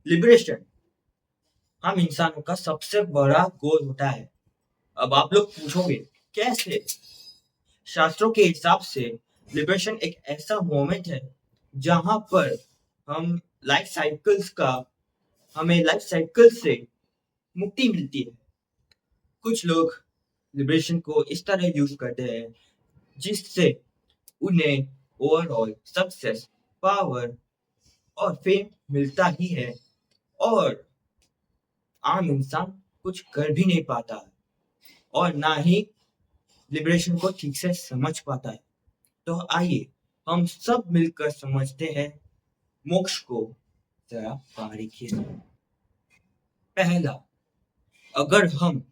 Liberation हम इंसानों का सबसे बड़ा गोल होता है। अब आप लोग पूछोगे कैसे? शास्त्रों के हिसाब से लिबरेशन एक ऐसा मोमेंट है जहां पर हम लाइफ साइकिल्स का हमें लाइफ साइकिल से मुक्ति मिलती है। कुछ लोग लिबरेशन को इस तरह यूज करते हैं जिससे उन्हें ओवरऑल सक्सेस, पावर और फेम मिलता ही है और आम इंसान कुछ कर भी नहीं पाता है और ना ही लिबरेशन को ठीक से समझ पाता है। तो आइए हम सब मिलकर समझते हैं मोक्ष को जरा बारीकी से। पहला, अगर हम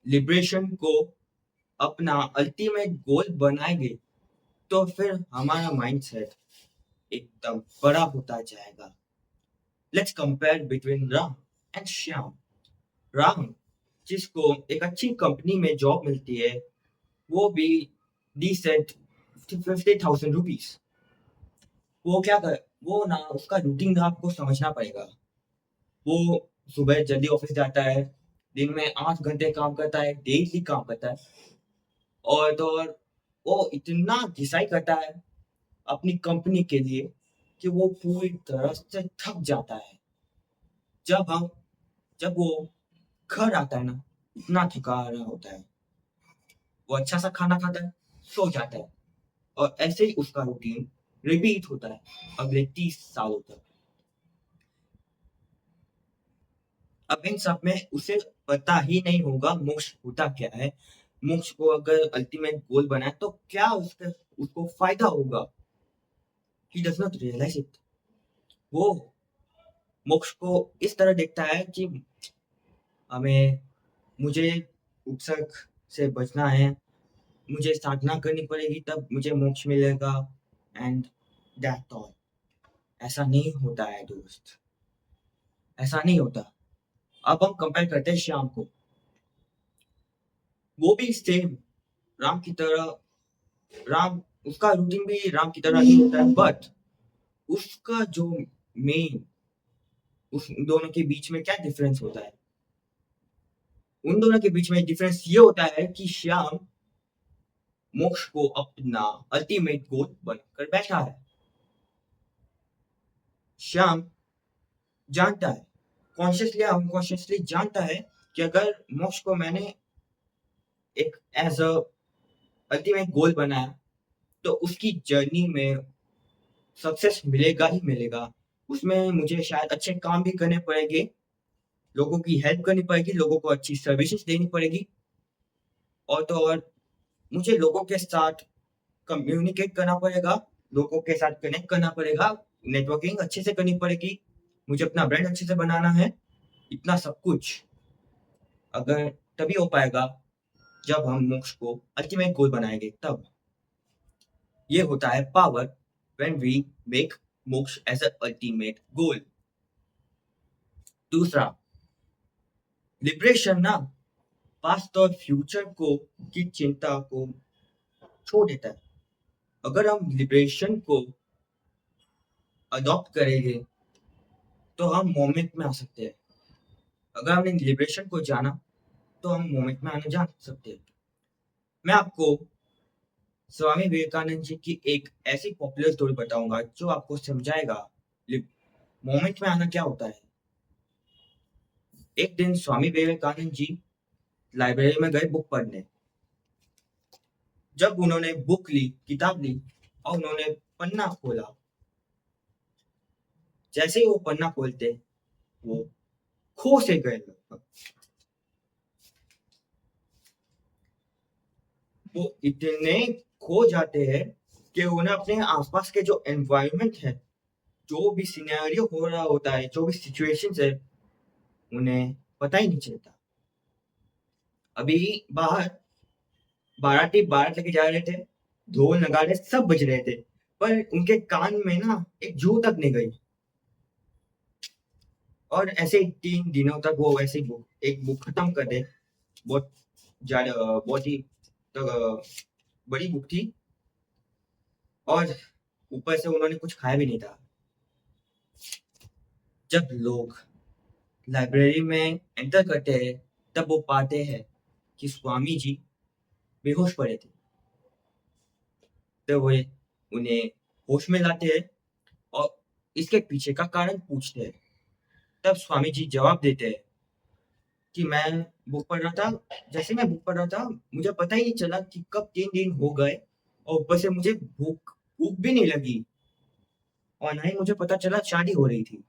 लिबरेशन को अपना अल्टीमेट गोल बनाएंगे तो फिर हमारा माइंडसेट एकदम बड़ा होता जाएगा। Let's compare between Ram and Shyam. Ram जिसको एक अच्छी कंपनी में जॉब मिलती है, वो भी डिसेंट 50,000 रुपीज। वो क्या कर वो ना उसका रूटीन आपको समझना पड़ेगा। वो सुबह जल्दी ऑफिस जाता है, दिन में 8 घंटे काम करता है, डेली काम करता है और वो इतना डिसाइड करता है अपनी कंपनी के लिए कि वो पूरी तरह से थक जाता है। जब हम जब वो घर आता है ना, इतना थका रहा होता है, वो अच्छा सा खाना खाता है, सो जाता है और ऐसे ही उसका रूटीन रिपीट होता है अगले 30 सालों तक। अब इन सब में उसे पता ही नहीं होगा मोक्ष होता क्या है। मोक्ष को अगर अल्टीमेट गोल बनाए तो क्या उसको फायदा होगा। He does not realise it. वो मोक्ष को इस तरह देखता है कि हमें मुझे उपसर्ग से बचना है, मुझे साधना करनी पड़ेगी तब मुझे मोक्ष मिलेगा एंड दैट ऑल। ऐसा नहीं होता है दोस्त, ऐसा नहीं होता। अब हम कंपेयर करते हैं श्याम को। वो भी सेम राम की तरह, राम उसका रूटीन भी राम की तरह ही होता है, बट उसका जो मेन उस दोनों के बीच में क्या डिफरेंस होता है? उन दोनों के बीच में डिफरेंस ये होता है कि श्याम मोक्ष को अपना अल्टीमेट गोल बनकर बैठा है। श्याम जानता है, कॉन्शियसली या अनकॉन्शियसली जानता है कि अगर मोक्ष को मैंने एक एज अ अल्टीमेट गोल बनाया तो उसकी जर्नी में सक्सेस मिलेगा ही मिलेगा। उसमें मुझे शायद अच्छे काम भी करने पड़ेंगे, लोगों की हेल्प करनी पड़ेगी, लोगों को अच्छी सर्विसेज देनी पड़ेगी और तो और मुझे लोगों के साथ कम्युनिकेट करना पड़ेगा, लोगों के साथ कनेक्ट करना पड़ेगा, नेटवर्किंग अच्छे से करनी पड़ेगी, मुझे अपना ब्रांड अच्छे से बनाना है। इतना सब कुछ अगर तभी हो पाएगा जब हम मोक्ष को अल्टीमेट गोल बनाएंगे तब। ये होता है पावर व्हेन वी मेक मोक्ष एज अ अल्टीमेट गोल। दूसरा, लिबरेशन ना पास्ट और फ्यूचर को की चिंता को छोड़ देता है। अगर हम लिबरेशन को अडॉप्ट करेंगे तो हम मोमेंट में आ सकते हैं। अगर हमने लिबरेशन को जाना तो हम मोमेंट में आने जा सकते हैं। मैं आपको स्वामी विवेकानंद जी की एक ऐसी पॉपुलर स्टोरी बताऊंगा जो आपको समझाएगा मोमेंट में आना क्या होता है। एक दिन स्वामी विवेकानंद जी लाइब्रेरी में गए बुक पढ़ने। जब उन्होंने बुक ली, किताब ली और उन्होंने पन्ना खोला, जैसे ही वो पन्ना खोलते वो खो से गए लगभग। वो इतने खो जाते हैं कि उन्हें अपने आसपास के जो एनवायरनमेंट है, जो भी सिनेरियो हो रहा होता है, जो भी सिचुएशंस है, उन्हें पता ही नहीं चलता। अभी बाहर बाराती बारात लेके जा रहे थे, ढोल नगाड़े सब बज रहे थे, पर उनके कान में ना एक जू तक नहीं गई। और ऐसे ही 3 दिनों तक वो वैसे ही एक बुक खत्म कर दे। बहुत ज्यादा बहुत ही बड़ी बुक थी और ऊपर से उन्होंने कुछ खाया भी नहीं था। जब लोग लाइब्रेरी में एंटर करते हैं तब वो पाते हैं कि स्वामी जी बेहोश पड़े थे। तब वे उन्हें होश में लाते हैं और इसके पीछे का कारण पूछते हैं। तब स्वामी जी जवाब देते हैं कि मैं बुक पढ़ रहा था, जैसे मैं बुक पढ़ रहा था मुझे पता ही नहीं चला कि कब 3 दिन हो गए और ऊपर से मुझे भूख भूख भी नहीं लगी और ना ही मुझे पता चला शादी हो रही थी।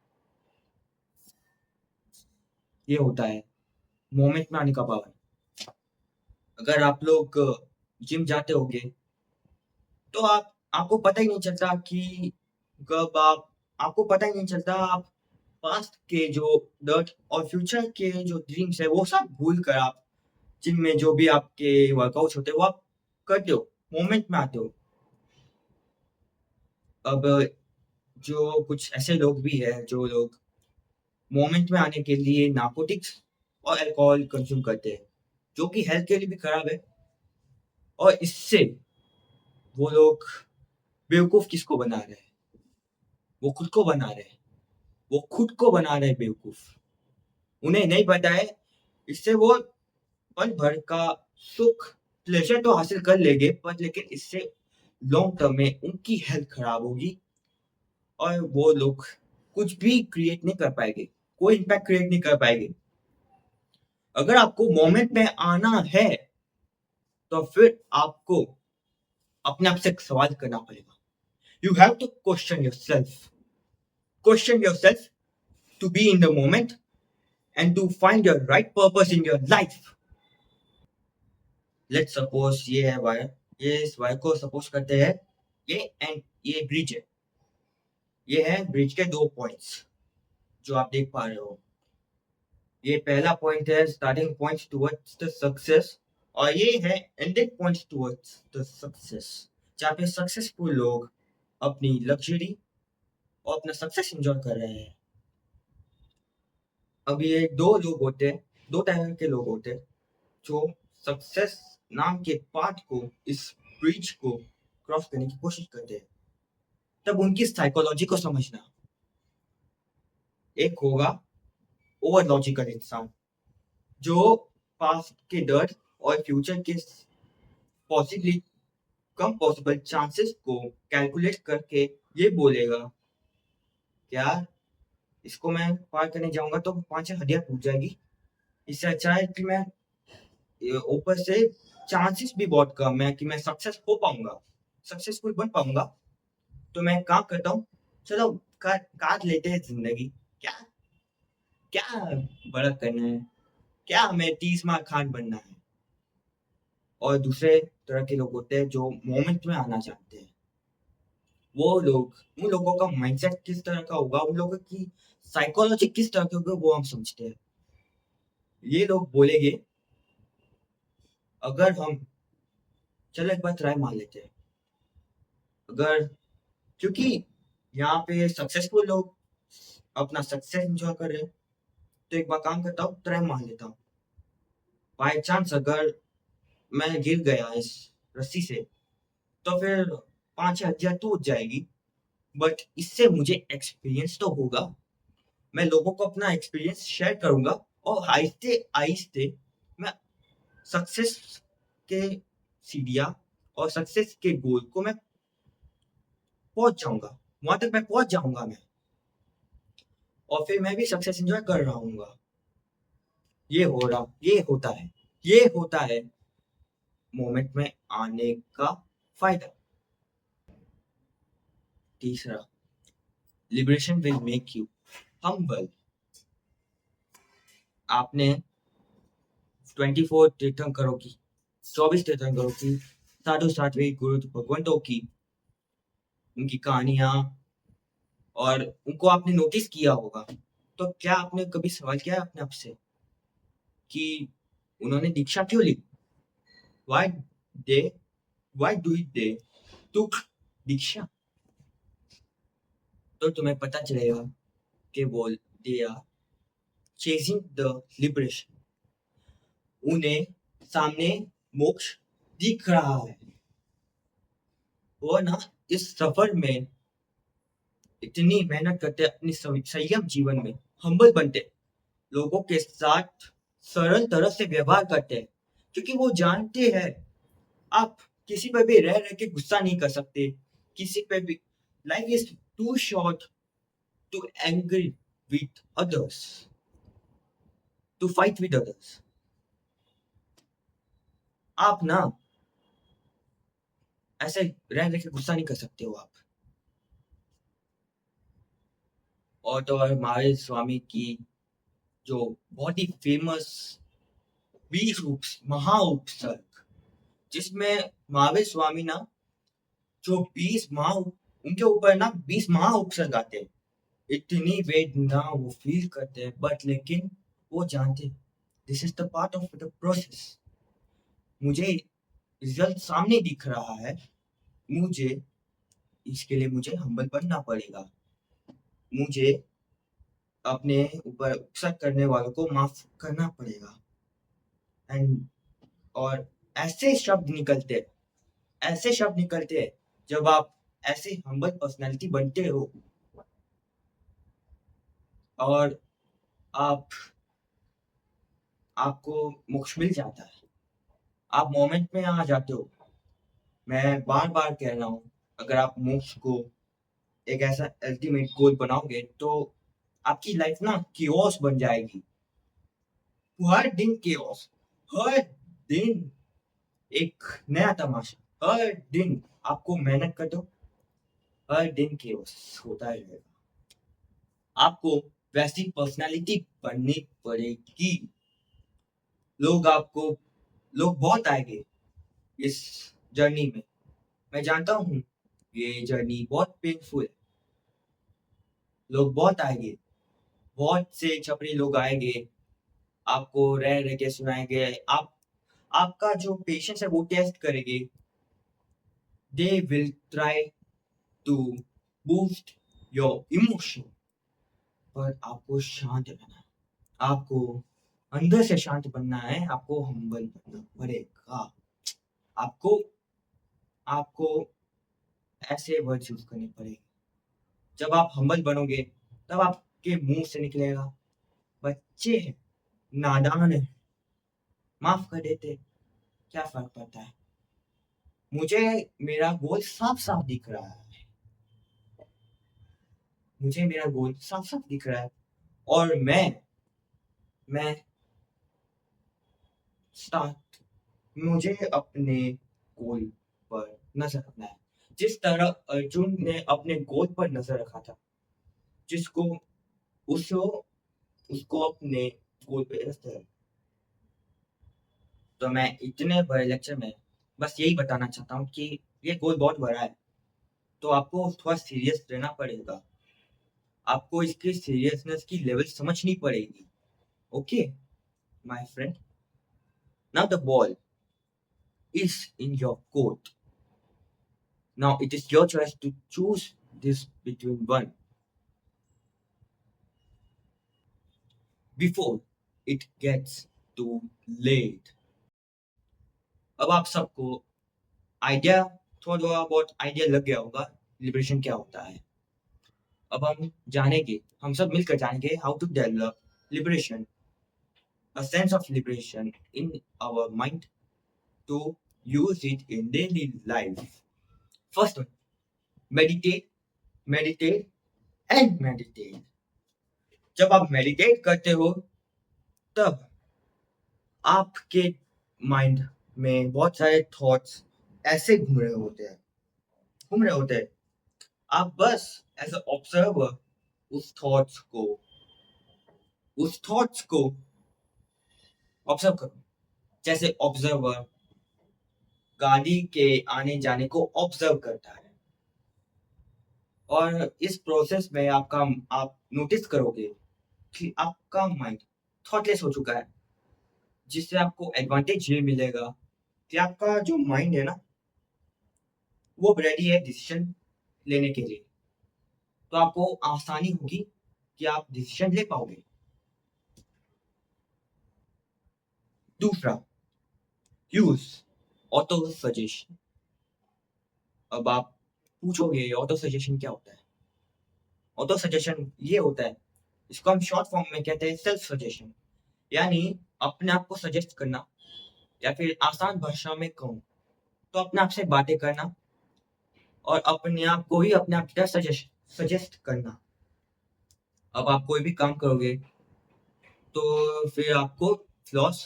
ये होता है मोमेंट में आने का पावर। अगर आप लोग जिम जाते होगे तो आपको पता ही नहीं चलता कि कब आपको पता ही नहीं चलता आप पास्ट के जो डर्ट और फ्यूचर के जो ड्रीम्स है वो सब भूल कर आप जिम में जो भी आपके वर्कआउट्स होते हैं वो आप करते हो, मोमेंट में आते हो। अब जो कुछ ऐसे लोग भी हैं जो लोग मोमेंट में आने के लिए नार्कोटिक्स और अल्कोहल कंज्यूम करते हैं, जो कि हेल्थ के लिए भी खराब है। और इससे वो लोग बेवकूफ किसको बना रहे हैं? वो खुद को बना रहे हैं। वो खुद को बना रहे हैं बेवकूफ। उन्हें नहीं पता है इससे वो पल भर का सुख प्लेजर तो हासिल कर लेंगे पर लेकिन इससे लॉन्ग टर्म में उनकी हेल्थ खराब होगी और वो लोग कुछ भी क्रिएट नहीं कर पाएंगे, कोई इम्पैक्ट क्रिएट नहीं कर पाएंगे। अगर आपको मोमेंट में आना है तो फिर आपको अपने आप से एक सवाल करना पड़ेगा। You have to question yourself to be in the moment and to find your right purpose in your life. Let's suppose ये है वायर, ये इस वायर को सपोज करते हैं ये एंड ये ब्रिज है। ये है ब्रिज के 2 पॉइंट्स जो आप देख पा रहे हो। ये पहला पॉइंट है starting point towards the success और ये है ending point towards the success, जहाँ पे सक्सेसफुल लोग अपनी लग्जरी और अपना सक्सेस एंजॉय कर रहे हैं। अब ये दो टाइप के लोग होते हैं जो सक्सेस नाम के पाथ को, इस ब्रिज को क्रॉस करने की कोशिश करते हैं। तब उनकी साइकोलॉजी को समझना। एक होगा ओवर लॉजिकल इंसान जो पास्ट के डर और फ्यूचर के पॉसिबली कम पॉसिबल चांसेस को कैलकुलेट करके ये बोलेगा यार इसको मैं पार करने जाऊंगा तो 5 हड्डियां टूट जाएगी, इससे अच्छा है कि मैं ऊपर से चांसेस भी बहुत कम है कि मैं सक्सेस हो पाऊंगा, सक्सेसफुल बन पाऊंगा। तो मैं काम करता हूँ, चलो काट लेते हैं जिंदगी। क्या क्या बड़ा करना है, क्या हमें 30 मार खान बनना है। और दूसरे तरह के लोग होते हैं जो मोमेंट में आना चाहते हैं। वो लोग, उन लोगों का माइंडसेट किस तरह का होगा, उन लोगों की साइकोलॉजी किस तरह की होगी वो हम समझते हैं। ये लोग बोलेंगे अगर हम चलो एक बार ट्राई मार लेते हैं, अगर क्योंकि यहाँ पे सक्सेसफुल लोग अपना सक्सेस एंजॉय कर रहे हैं तो एक बार काम करता हूँ ट्राई मार लेता हूँ। बाय चांस अगर मैं गिर गया इस रस्सी से तो फिर 5 हड्डियां टूट जाएगी, बट इससे मुझे एक्सपीरियंस तो होगा। मैं लोगों को अपना एक्सपीरियंस शेयर करूंगा और आहिस्ते आहिस्ते मैं सक्सेस के सीढ़ियाँ और सक्सेस के गोल को मैं पहुंच जाऊंगा, वहां तक मैं पहुंच जाऊंगा मैं, और फिर मैं भी सक्सेस एंजॉय कर रहा हूँ। ये होता है मोमेंट में आने का फायदा। तीसरा, liberation will make you humble. आपने 24 तीर्थंकरों की, 24 तीर्थंकरों की, साधु साध्वी गुरु भगवंतों की, उनकी कहानियां और उनको आपने नोटिस किया होगा। तो क्या आपने कभी सवाल किया है अपने आप से कि उन्होंने दीक्षा क्यों ली? Why they why do they took दीक्षा? तो तुम्हें पता चलेगा कि वो they are chasing the liberation। उन्हें सामने मोक्ष दिख रहा है। वो ना इस सफर में इतनी मेहनत करते अपनी संयम जीवन में हम्बल बनते लोगों के साथ सरल तरह से व्यवहार करते हैं क्योंकि वो जानते हैं आप किसी पे भी रह रह के गुस्सा नहीं कर सकते किसी पे भी life is too short to angry with others to fight with others आप ना ऐसे रह रह के गुस्सा नहीं कर सकते हो आप और तो और हमारे स्वामी की जो बहुत ही फेमस 20 महाउपसर्ग जिसमें महावीर स्वामी ना जो 20 महा उनके ऊपर ना 20 महाउपसर्ग आते हैं इतनी वेदना वो फील करते हैं बट लेकिन वो जानते this is the part of the process मुझे रिजल्ट सामने दिख रहा है मुझे इसके लिए मुझे हम्बल बनना पड़ेगा मुझे अपने ऊपर उपसर्ग करने वालों को माफ करना पड़ेगा एंड और ऐसे शब्द निकलते ऐसे शब्द निकलते हैं जब आप ऐसे हम्बल पर्सनालिटी बनते हो और आप आपको मोक्ष मिल जाता है आप मोमेंट में आ जाते हो मैं बार बार कह रहा हूँ अगर आप मोक्ष को एक ऐसा अल्टीमेट गोल बनाओगे तो आपकी लाइफ ना कियोस बन जाएगी हर दिन कियोस हर दिन एक नया तमाशा हर दिन आपको मेहनत कर दो हर दिन कियोस होता ही रहेगा आपको वैसी पर्सनालिटी बननी पड़ेगी लोग आपको लोग बहुत आएंगे इस जर्नी में मैं जानता हूँ ये जर्नी बहुत पेनफुल है लोग बहुत आएंगे बहुत से छपरी लोग आएंगे आपको रह रह के सुनाएंगे आप आपका जो पेशेंस है वो टेस्ट करेंगे they will try to boost your emotion पर आपको शांत रहना है आपको अंदर से शांत बनना है आपको हम्बल बनना पड़ेगा आपको आपको ऐसे वर्ड यूज करने पड़ेंगे जब आप हम्बल बनोगे तब आपके मुंह से निकलेगा बच्चे हैं, नादान है माफ कर देते क्या फर्क पड़ता है मुझे मेरा गोल साफ साफ दिख रहा है मुझे मेरा गोल साफ साफ दिख रहा है और मैं स्टार्ट मुझे अपने गोल पर नजर रखना है जिस तरह अर्जुन ने अपने गोल पर नजर रखा था जिसको उसको उसको अपने गोल पे रखता है तो मैं इतने बड़े लेक्चर में बस यही बताना चाहता हूँ कि ये गोल बहुत बड़ा है तो आपको थोड़ा सीरियस रहना पड़ेगा आपको इसकी सीरियसनेस की लेवल समझनी पड़ेगी okay my friend now the ball is in your court now it is your choice to choose this between one before it gets too late अब आप सबको आइडिया थोड़ा थोड़ा बहुत आइडिया लग गया होगा लिबरेशन क्या होता है अब हम जानेंगे हम सब मिलकर जानेंगे how to develop liberation a sense of liberation in our mind to use it in daily life. First one, meditate, meditate and meditate. जब आप मेडिटेट करते हो तब आपके माइंड में बहुत सारे थॉट्स ऐसे घूम रहे होते हैं आप बस एज अ ऑब्जर्वर उस थॉट्स को ऑब्जर्व करो जैसे ऑब्जर्वर गाड़ी के आने जाने को ऑब्जर्व करता है और इस प्रोसेस में आप नोटिस करोगे कि आपका माइंड थॉटलेस हो चुका है जिससे आपको एडवांटेज ये मिलेगा कि आपका जो माइंड है ना वो रेडी है डिसीजन लेने के लिए तो आपको आसानी होगी कि आप डिसीजन ले पाओगे दूसरा यूज ऑटो सजेशन अब आप पूछोगे ऑटो सजेशन क्या होता है ऑटो सजेशन ये होता है इसको हम शॉर्ट फॉर्म में कहते हैं सेल्फ सजेशन, यानी अपने आप को सजेस्ट करना, या फिर आसान भाषा में कहूँ तो अपने आप से बातें करना और अपने आप को ही अपने आप की तरह सजेस्ट करना। अब आप कोई भी काम करोगे तो फिर आपको फ्लॉस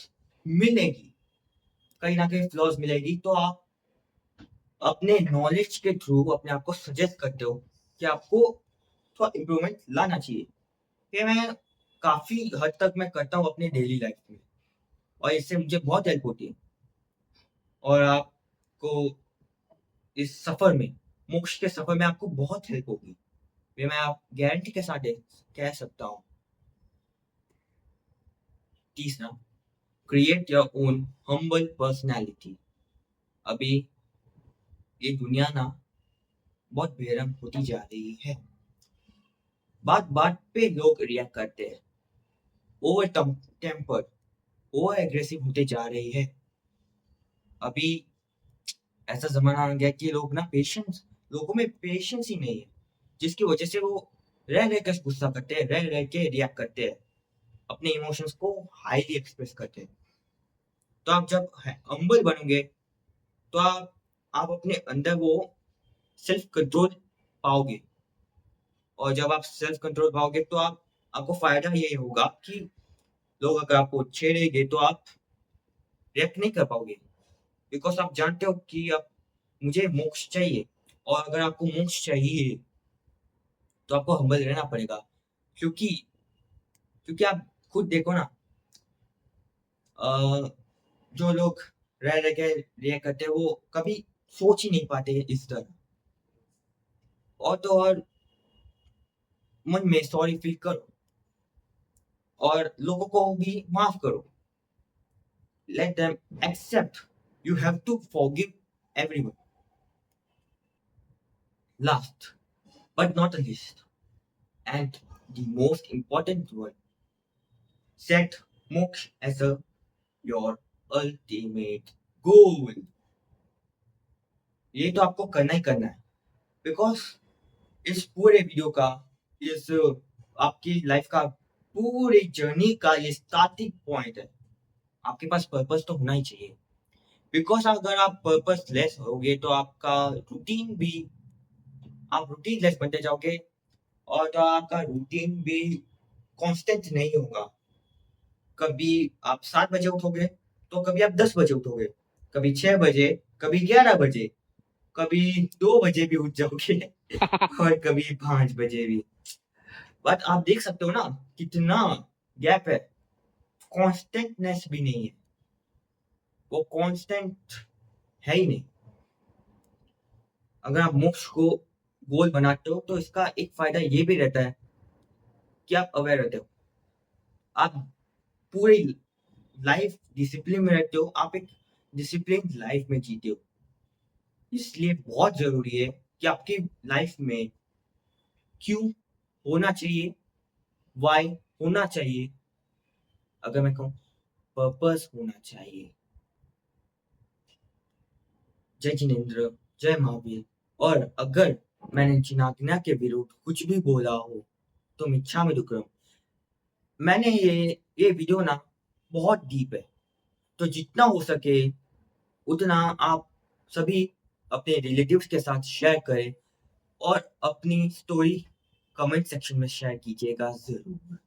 मिलेगी, कहीं ना कहीं फ्लॉस मिलेगी, तो आप अपने नॉलेज के थ्रू अपने आप को सजेस्ट करते हो कि आपको थोड़ा इम्प्रूवमेंट लाना चाहिए। ये मैं काफी हद तक मैं करता हूँ अपनी डेली लाइफ में, और इससे मुझे बहुत हेल्प होती है, और आपको इस सफर में, मोक्ष के सफर में आपको बहुत हेल्प होगी, ये मैं आप गारंटी के साथ कह सकता हूँ। तीसरा, create your own humble personality. अभी ये दुनिया ना बहुत बेरंग होती जा रही है, बात बात पे लोग रिएक्ट करते हैं, ओवर टेम्पर, ओवर एग्रेसिव होते जा रही है। अभी ऐसा जमाना आ गया कि लोगों में पेशेंस ही नहीं है, जिसकी वजह से वो रह रह कर गुस्सा करते हैं, रह रह के रिएक्ट करते हैं, अपने इमोशंस को हाईली एक्सप्रेस करते हैं। तो आप जब हम्बल बनोगे तो आप अपने अंदर वो सेल्फ कंट्रोल पाओगे, और जब आप सेल्फ कंट्रोल पाओगे तो आपको फायदा ये होगा कि लोग अगर आपको छेड़ेंगे तो आप रिएक्ट नहीं कर पाओगे, बिकॉज आप जानते हो कि आप मुझे मोक्ष चाहिए, और अगर आपको मोक्ष चाहिए तो आपको हम्बल रहना पड़ेगा, क्योंकि क्योंकि आप खुद देखो ना, अ, जो लोग रह रह के रिएक्ट करते हैं वो कभी सोच ही नहीं पाते इस तरह, और तो और मन में सॉरी फील करो और लोगों को भी माफ करो, let them accept, you have to forgive everyone. Last but not the least, and the most important one, set moksha as your ultimate goal. ये तो आपको करना ही करना है, बिकॉज इस पूरे वीडियो का, इस आपकी लाइफ का, पूरी जर्नी का ये स्टार्टिंग पॉइंट है। आपके पास पर्पस तो होना ही चाहिए, बिकॉज अगर आप पर्पस लेस होगे तो आप रूटीन लेस बनते जाओगे, और तो आपका रूटीन भी कांस्टेंट नहीं होगा। कभी आप 7 बजे उठोगे तो कभी आप 10 बजे उठोगे, कभी 6 बजे, कभी 11 बजे, कभी 2 बजे भी उठ जाओगे और कभी 5 बजे भी। बट आप देख सकते हो ना कितना गैप है, कांस्टेंटनेस भी नहीं है, वो कांस्टेंट है ही नहीं। अगर आप मोक्ष को गोल बनाते हो तो इसका एक फायदा ये भी रहता है कि आप अवेयर रहते हो, आप पूरी लाइफ डिसिप्लिन में रहते हो, आप एक डिसिप्लिन लाइफ में जीते हो। इसलिए बहुत जरूरी है कि आपकी लाइफ में क्यों होना चाहिए, वाई होना चाहिए, अगर मैं कहूँ पर्पस होना चाहिए। जय जिनेन्द्र, जय महावीर। और अगर मैंने जिनाज्ञा के विरुद्ध कुछ भी बोला हो तो मिच्छामि दुक्कडम। मैंने ये वीडियो ना बहुत डीप है, तो जितना हो सके उतना आप सभी अपने रिलेटिव्स के साथ शेयर करें, और अपनी स्टोरी कमेंट सेक्शन में शेयर कीजिएगा जरूर।